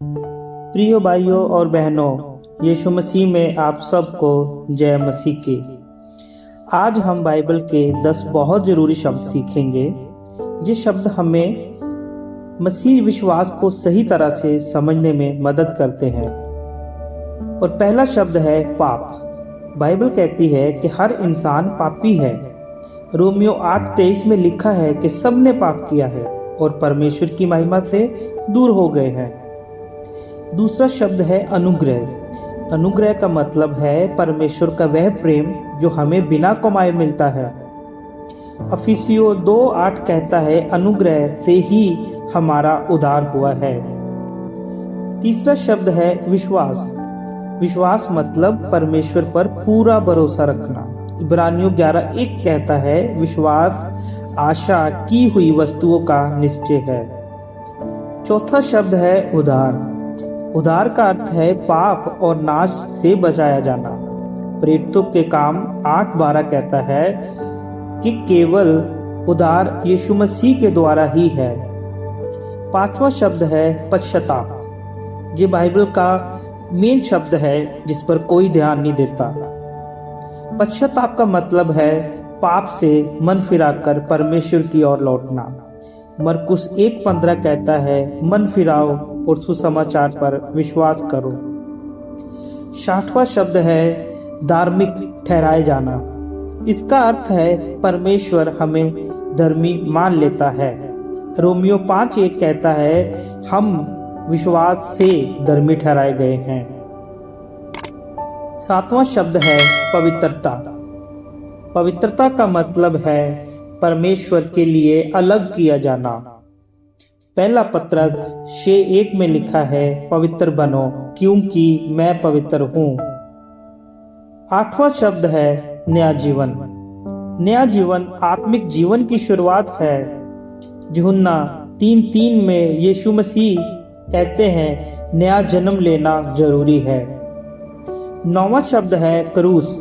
प्रिय भाइयों और बहनों, यीशु मसीह में आप सबको जय मसीह की। आज हम बाइबल के 10 बहुत ज़रूरी शब्द सीखेंगे। ये शब्द हमें मसीह विश्वास को सही तरह से समझने में मदद करते हैं। और पहला शब्द है पाप। बाइबल कहती है कि हर इंसान पापी है। रोमियो 8:23 में लिखा है कि सब ने पाप किया है और परमेश्वर की महिमा से दूर हो गए हैं। दूसरा शब्द है अनुग्रह। अनुग्रह का मतलब है परमेश्वर का वह प्रेम जो हमें बिना कमाए मिलता है। अफिसियों 2:8 कहता है अनुग्रह से ही हमारा उद्धार हुआ है। तीसरा शब्द है विश्वास। विश्वास मतलब परमेश्वर पर पूरा भरोसा रखना। इब्रानियों 11:1 कहता है विश्वास आशा की हुई वस्तुओं का निश्चय है। चौथा शब्द है उद्धार। उद्धार का अर्थ है पाप और नाश से बचाया जाना। प्रेरितों के काम 8:12 कहता है कि केवल उद्धार यीशु मसीह के द्वारा ही है। पांचवा शब्द है पश्चाताप। ये बाइबल का मेन शब्द है जिस पर कोई ध्यान नहीं देता। पश्चाताप का मतलब है पाप से मन फिराकर परमेश्वर की ओर लौटना। मरकुस 1:15 कहता है मन फिराओ और सुसमाचार पर विश्वास करो। 60वां शब्द है धार्मिक ठहराए जाना। इसका अर्थ है परमेश्वर हमें धर्मी मान लेता है। रोमियो 5:1 कहता है हम विश्वास से धर्मी ठहराए गए हैं। 7वां शब्द है पवित्रता। पवित्रता का मतलब है परमेश्वर के लिए अलग किया जाना। पहला पत्रस 6:1 में लिखा है पवित्र बनो क्योंकि मैं पवित्र हूँ। 8वां शब्द है नया जीवन। नया जीवन आत्मिक जीवन की शुरुआत है। यूहन्ना 3:3 में यीशु मसीह कहते हैं नया जन्म लेना जरूरी है। 9वां शब्द है क्रूस।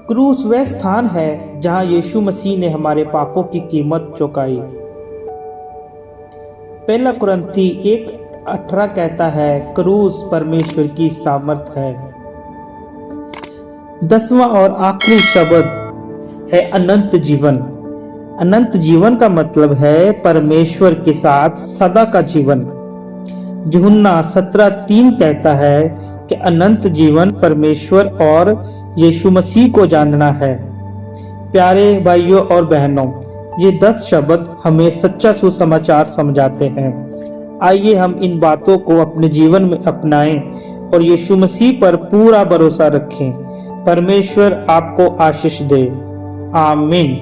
क्रूस वह स्थान है जहां यीशु मसीह ने हमारे पापों की कीमत चुकाई। पहला कुरिन्थी 1:18 कहता है क्रूस परमेश्वर की सामर्थ है। 10वां और आखिरी शब्द है अनंत जीवन। अनंत जीवन का मतलब है परमेश्वर के साथ सदा का जीवन। यूहन्ना 17:3 कहता है कि अनंत जीवन परमेश्वर और यीशु मसीह को जानना है। प्यारे भाइयों और बहनों, ये 10 शब्द हमें सच्चा सुसमाचार समझाते हैं। आइए हम इन बातों को अपने जीवन में अपनाएं और यीशु मसीह पर पूरा भरोसा रखें। परमेश्वर आपको आशीष दे। आमीन।